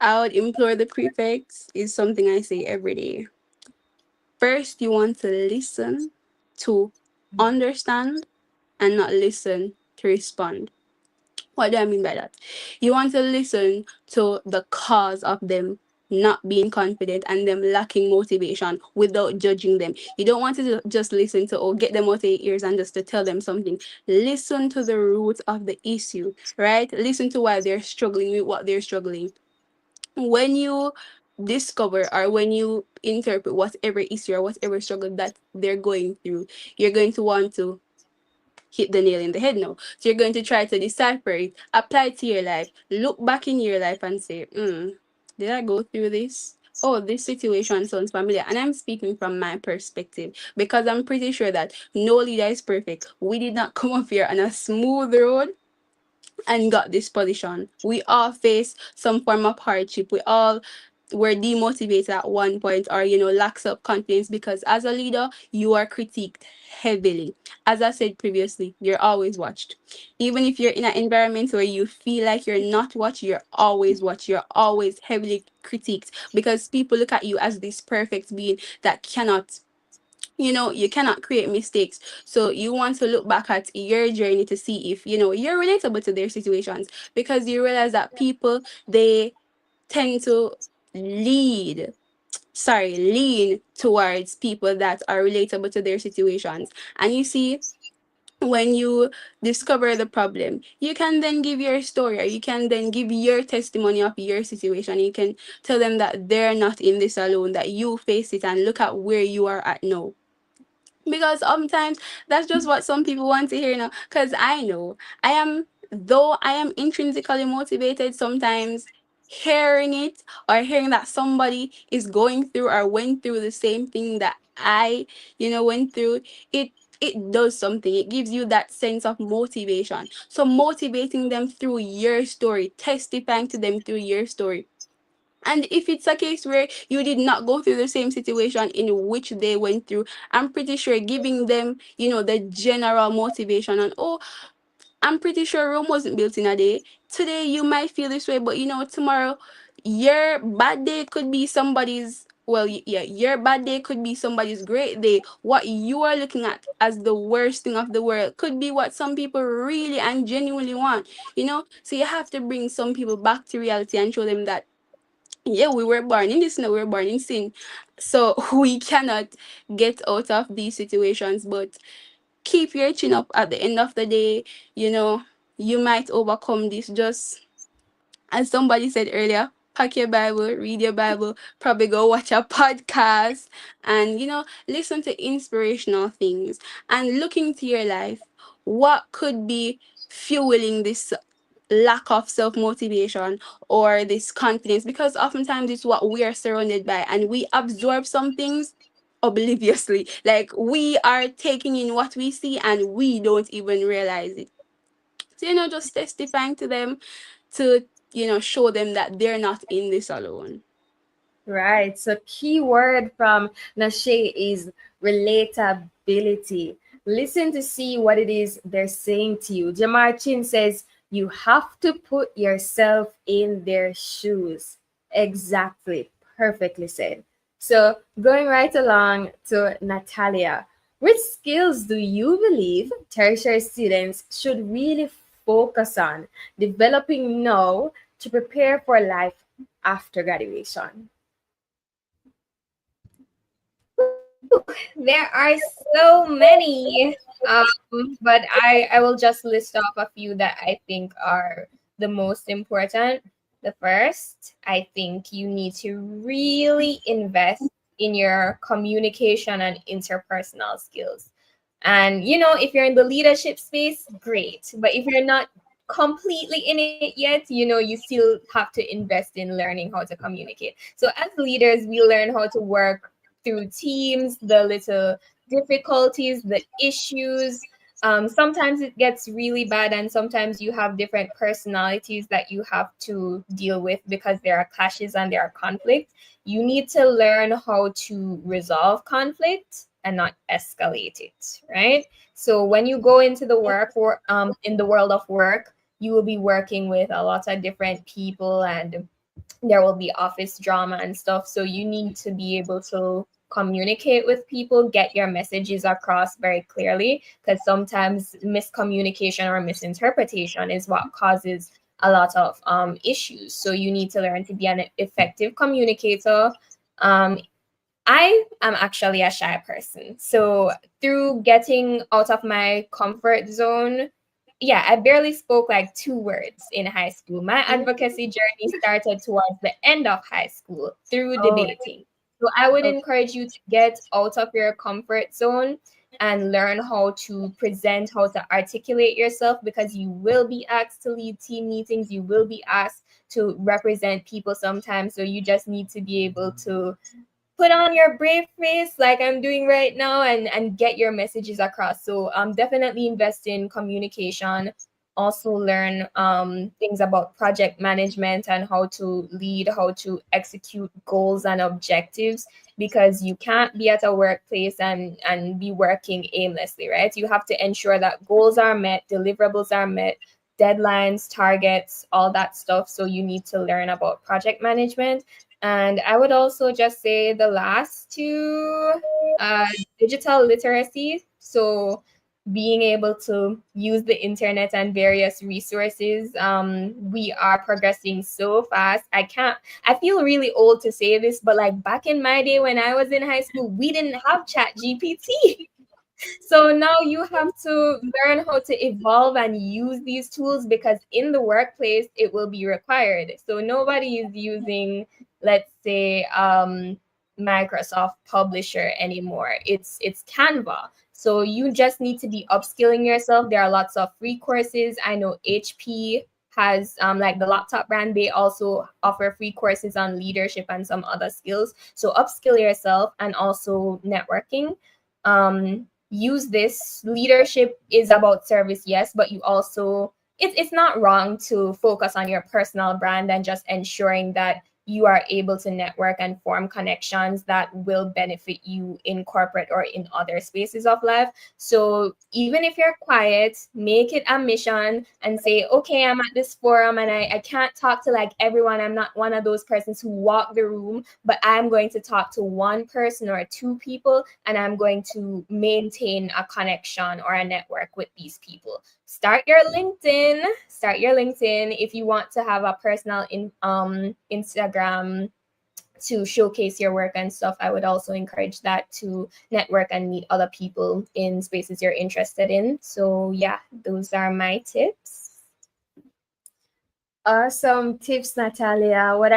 C: I would implore the prefects is something I say every day. First, you want to listen to understand and not listen to respond. What do I mean by that? You want to listen to the cause of them not being confident and them lacking motivation without judging them. You don't want to just listen to or get them out of your ears and just to tell them something. Listen to the root of the issue, right? Listen to why they're struggling with what they're struggling. When you discover or when you interpret whatever issue or whatever struggle that they're going through, you're going to want to hit the nail in the head now. So you're going to try to decipher it, apply it to your life, look back in your life and say, did I go through this? Oh, this situation sounds familiar. And I'm speaking from my perspective because I'm pretty sure that no leader is perfect. We did not come up here on a smooth road and got this position. We all face some form of hardship. We all were demotivated at one point or, lacks of confidence because as a leader, you are critiqued heavily. As I said previously, you're always watched. Even if you're in an environment where you feel like you're not watched, you're always watched. You're always heavily critiqued because people look at you as this perfect being that cannot, you cannot create mistakes. So you want to look back at your journey to see if you're relatable to their situations, because you realize that people, they tend to lead lean towards people that are relatable to their situations. And you see, when you discover the problem, you can then give your story, or you can then give your testimony of your situation. You can tell them that they're not in this alone, that you face it, and look at where you are at now. Because sometimes that's just what some people want to hear now. Because I know though I am intrinsically motivated, sometimes hearing it or hearing that somebody is going through or went through the same thing that I, went through, it does something. It gives you that sense of motivation. So motivating them through your story, testifying to them through your story. And if it's a case where you did not go through the same situation in which they went through, I'm pretty sure giving them, the general motivation and, oh, I'm pretty sure Rome wasn't built in a day. Today you might feel this way, but tomorrow your bad day could be somebody's. Well, yeah, your bad day could be somebody's great day. What you are looking at as the worst thing of the world could be what some people really and genuinely want. So you have to bring some people back to reality and show them that, yeah, we were born in this, no, we were born in sin. So we cannot get out of these situations, but keep your chin up. At the end of the day, you know, you might overcome this. Just as somebody said earlier, pack your Bible, read your Bible, probably go watch a podcast and, listen to inspirational things and look into your life. What could be fueling this lack of self motivation or this confidence? Because oftentimes it's what we are surrounded by, and we absorb some things obliviously. Like, we are taking in what we see and we don't even realize it. So, just testifying to them to, show them that they're not in this alone.
A: Right. So key word from Nasha is relatability. Listen to see what it is they're saying to you. Jamar Chin says you have to put yourself in their shoes. Exactly. Perfectly said. So going right along to Natalia. Which skills do you believe tertiary students should really focus on developing now to prepare for life after graduation?
D: There are so many, but I will just list off a few that I think are the most important. The first, I think you need to really invest in your communication and interpersonal skills. And if you're in the leadership space, great. But if you're not completely in it yet, you still have to invest in learning how to communicate. So as leaders, we learn how to work through teams, the little difficulties, the issues. Sometimes it gets really bad, and sometimes you have different personalities that you have to deal with because there are clashes and there are conflict. You need to learn how to resolve conflict and not escalate it, right? So when you go into the work or in the world of work, you will be working with a lot of different people, and there will be office drama and stuff. So you need to be able to communicate with people, get your messages across very clearly, because sometimes miscommunication or misinterpretation is what causes a lot of issues. So you need to learn to be an effective communicator. I am actually a shy person. So through getting out of my comfort zone, yeah, I barely spoke like 2 words in high school. My advocacy journey started towards the end of high school through debating. So I would encourage you to get out of your comfort zone and learn how to present, how to articulate yourself, because you will be asked to lead team meetings, you will be asked to represent people sometimes. So you just need to be able to put on your brave face like I'm doing right now, and get your messages across. So definitely invest in communication. Also learn things about project management and how to lead, how to execute goals and objectives, because you can't be at a workplace and be working aimlessly, right? You have to ensure that goals are met, deliverables are met, deadlines, targets, all that stuff. So you need to learn about project management. And I would also just say the last two, digital literacy. So being able to use the internet and various resources. We are progressing so fast. I feel really old to say this, but like back in my day when I was in high school, we didn't have Chat GPT. So now you have to learn how to evolve and use these tools, because in the workplace it will be required. So nobody is using, let's say, Microsoft Publisher anymore. It's Canva. So you just need to be upskilling yourself. There are lots of free courses. I know HP has like the laptop brand, they also offer free courses on leadership and some other skills. So upskill yourself, and also networking. Use this. Leadership is about service, yes, but you also, it's not wrong to focus on your personal brand and just ensuring that you are able to network and form connections that will benefit you in corporate or in other spaces of life. So even if you're quiet, make it a mission and say, okay, I'm at this forum and I can't talk to like everyone. I'm not one of those persons who walk the room, but I'm going to talk to one person or 2 people, and I'm going to maintain a connection or a network with these people. Start your LinkedIn. If you want to have a personal Instagram to showcase your work and stuff. I would also encourage that, to network and meet other people in spaces you're interested in. So yeah, those are my tips.
A: Awesome tips, Natalia. What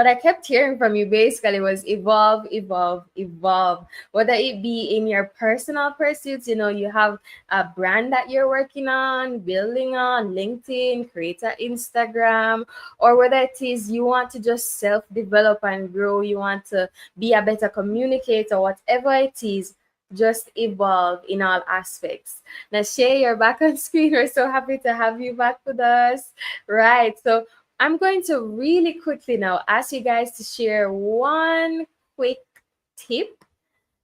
A: I kept hearing from you basically was evolve, evolve, evolve. Whether it be in your personal pursuits, you have a brand that you're working on, building on LinkedIn, create an Instagram, or whether it is you want to just self-develop and grow, you want to be a better communicator, whatever it is, just evolve in all aspects. Now, Shay, you're back on screen. We're so happy to have you back with us. Right. So I'm going to really quickly now ask you guys to share one quick tip.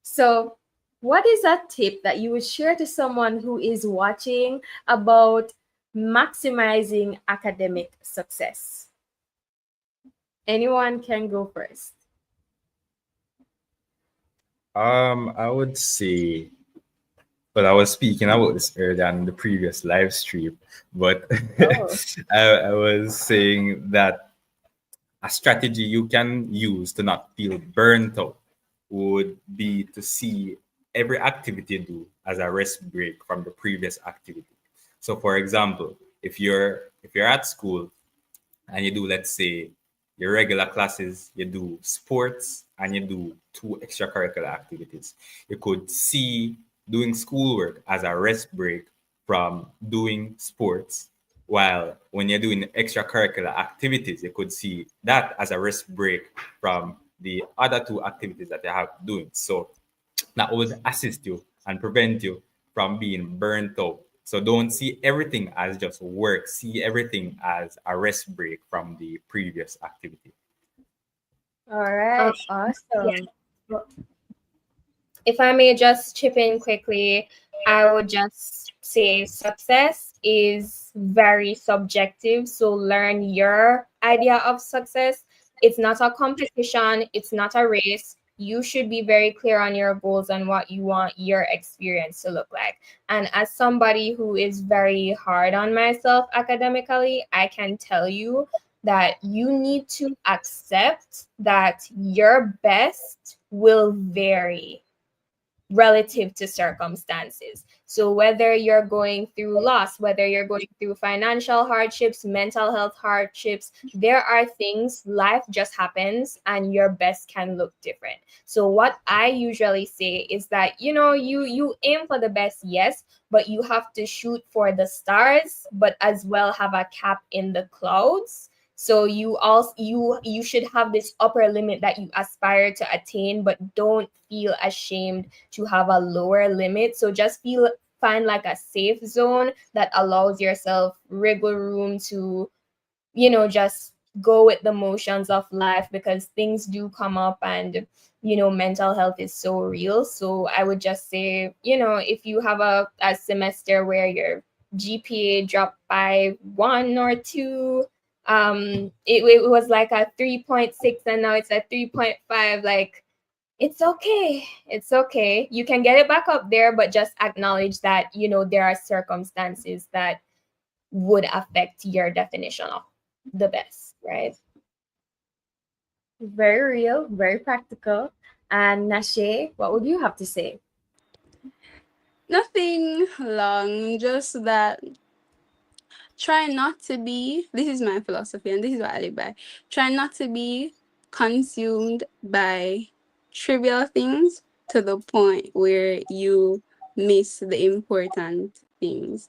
A: So, what is that tip that you would share to someone who is watching about maximizing academic success? Anyone can go first.
B: I would say, well, I was speaking about this earlier in the previous live stream, but I was saying that a strategy you can use to not feel burnt out would be to see every activity you do as a rest break from the previous activity. So, for example, if you're at school and you do, let's say, your regular classes, you do sports, and you do 2 extracurricular activities. You could see doing schoolwork as a rest break from doing sports, while when you're doing extracurricular activities, you could see that as a rest break from the other 2 activities that you have doing. So that would assist you and prevent you from being burnt out. So don't see everything as just work. See everything as a rest break from the previous activity.
A: All right. Awesome.
D: Yeah. If I may just chip in quickly, I would just say success is very subjective. So learn your idea of success. It's not a competition, it's not a race. You should be very clear on your goals and what you want your experience to look like. And as somebody who is very hard on myself academically, I can tell you that you need to accept that your best will vary relative to circumstances. So whether you're going through loss, whether you're going through financial hardships, mental health hardships, there are things, life just happens and your best can look different. So what I usually say is that, you aim for the best, yes, but you have to shoot for the stars, but as well have a cap in the clouds. So you should have this upper limit that you aspire to attain, but don't feel ashamed to have a lower limit. So just find like a safe zone that allows yourself wiggle room to, just go with the motions of life, because things do come up, and mental health is so real. So I would just say, if you have a semester where your GPA dropped by 1 or 2, it was like a 3.6 and now it's a 3.5, like, it's okay. It's okay. You can get it back up there, but just acknowledge that, there are circumstances that would affect your definition of the best, right?
A: Very real, very practical. And Nashe, what would you have to say?
C: Nothing long, just that try not to be, this is my philosophy and this is what I live by. Try not to be consumed by trivial things to the point where you miss the important things.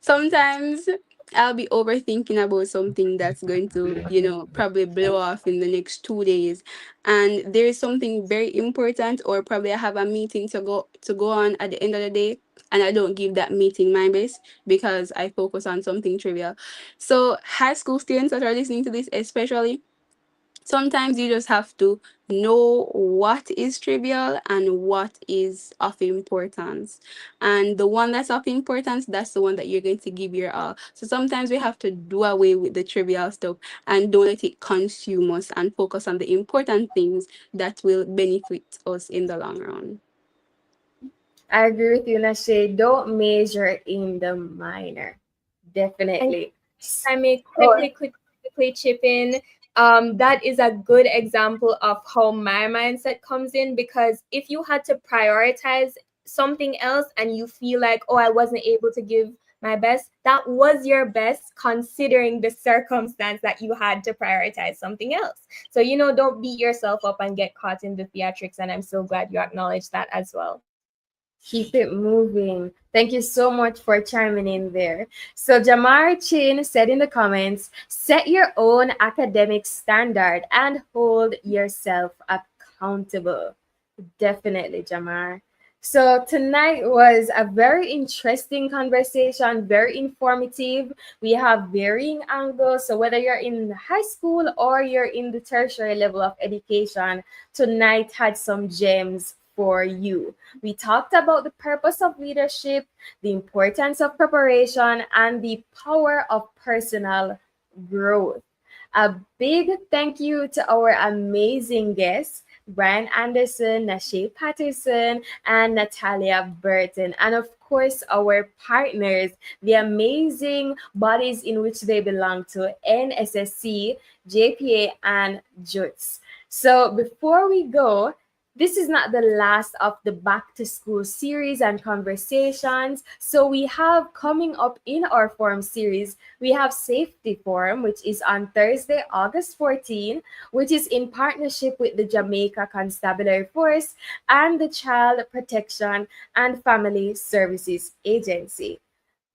C: Sometimes I'll be overthinking about something that's going to, probably blow off in the next 2 days. And there is something very important, or probably I have a meeting to go on at the end of the day, and I don't give that meeting my best because I focus on something trivial. So high school students that are listening to this, especially, sometimes you just have to know what is trivial and what is of importance. And the one that's of importance, that's the one that you're going to give your all. So sometimes we have to do away with the trivial stuff and don't let it consume us and focus on the important things that will benefit us in the long run.
A: I agree with you, Nashe. Don't major in the minor.
D: And
A: Definitely.
D: I may
A: Oh,
D: quickly chip in. That is a good example of how my mindset comes in, because if you had to prioritize something else and you feel like, oh, I wasn't able to give my best, that was your best considering the circumstance that you had to prioritize something else. So, don't beat yourself up and get caught in the theatrics. And I'm so glad you acknowledged that as well.
A: keep it moving. Thank you so much for chiming in there. So Jamar Chin said in the comments, set your own academic standard and hold yourself accountable. Definitely, Jamar. So tonight was a very interesting conversation, very informative. We have varying angles. So whether you're in high school or you're in the tertiary level of education, tonight had some gems for you. We talked about the purpose of leadership, the importance of preparation, and the power of personal growth. A big thank you to our amazing guests, Brian Anderson, Nashe Patterson, and Natalia Burton. And of course, our partners, the amazing bodies in which they belong to, NSSC, JPA, and JUTS. So before we go, this is not the last of the back to school series and conversations. So we have coming up in our forum series, we have Safety Forum, which is on Thursday, August 14, which is in partnership with the Jamaica Constabulary Force and the Child Protection and Family Services Agency.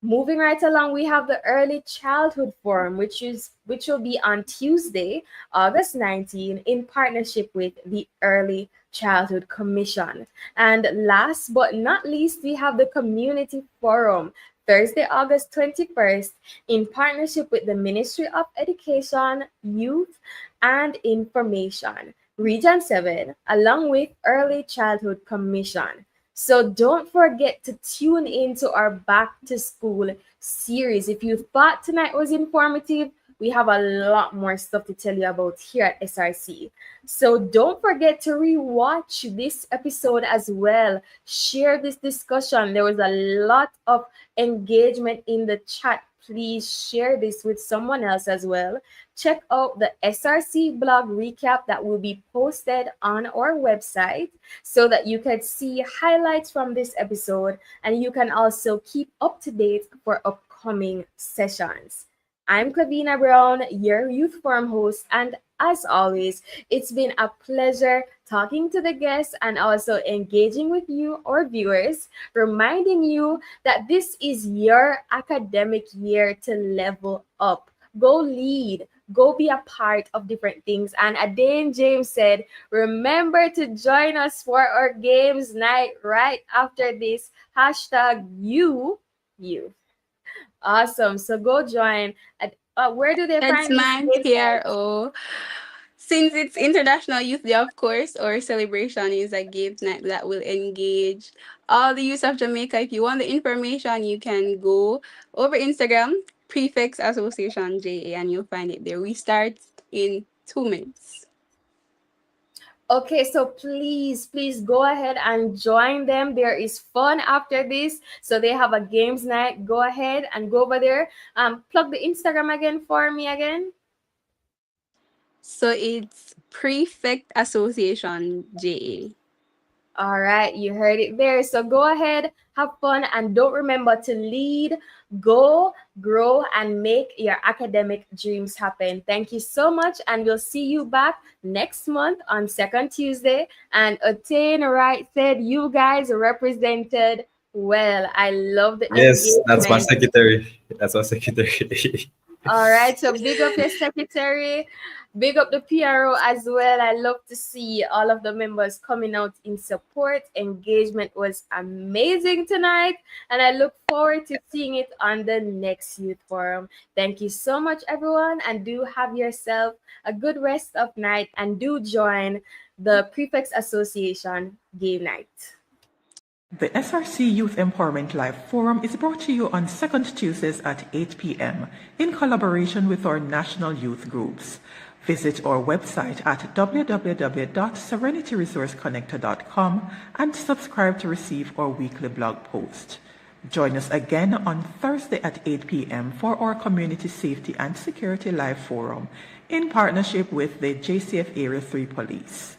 A: Moving right along, we have the Early Childhood Forum, which will be on Tuesday, August 19, in partnership with the Early Childhood Commission. And last but not least, we have the Community Forum, Thursday, August 21st, in partnership with the Ministry of Education, Youth, and Information. Region 7, along with Early Childhood Commission. So don't forget to tune into our Back to School series. If you thought tonight was informative, we have a lot more stuff to tell you about here at SRC. So don't forget to rewatch this episode as well. Share this discussion. There was a lot of engagement in the chat. Please share this with someone else as well. Check out the SRC blog recap that will be posted on our website so that you can see highlights from this episode and you can also keep up to date for upcoming sessions. I'm Clevena Brown, your Youth Forum host, and as always, it's been a pleasure talking to the guests and also engaging with you, our viewers, reminding you that this is your academic year to level up. Go lead, go be a part of different things. And Adain James said, remember to join us for our games night right after this. Hashtag you. Awesome. So go join. Where do they
C: It's
A: find this
C: my
A: games night?
C: PRO. Since it's International Youth Day, of course, our celebration is a games night that will engage all the youth of Jamaica. If you want the information, you can go over Instagram, Prefects Association JA, and you'll find it there. We start in 2 minutes.
A: Okay, so please go ahead and join them. There is fun after this. So they have a games night. Go ahead and go over there. Plug the Instagram again for me again.
C: So it's Prefect Association JA.
A: All right, you heard it there. So go ahead, have fun, and don't remember to lead, go, grow, and make your academic dreams happen. Thank you so much, and we'll see you back next month on second Tuesday. And Attain Right said you guys represented well. I love the
B: Yes, that's my
A: engagement.
B: secretary. That's my secretary.
A: All right, so big up your secretary, big up the PRO as well. I love to see all of the members coming out in support. Engagement was amazing tonight, and I look forward to seeing it on the next Youth Forum. Thank you so much, everyone, and do have yourself a good rest of night, and do join the Prefects Association game night.
E: The SRC Youth Empowerment Live Forum is brought to you on second Tuesdays at 8 p.m. in collaboration with our national youth groups. Visit our website at www.serenityresourceconnector.com and subscribe to receive our weekly blog post. Join us again on Thursday at 8 p.m. for our Community Safety and Security Live Forum in partnership with the JCF Area 3 Police.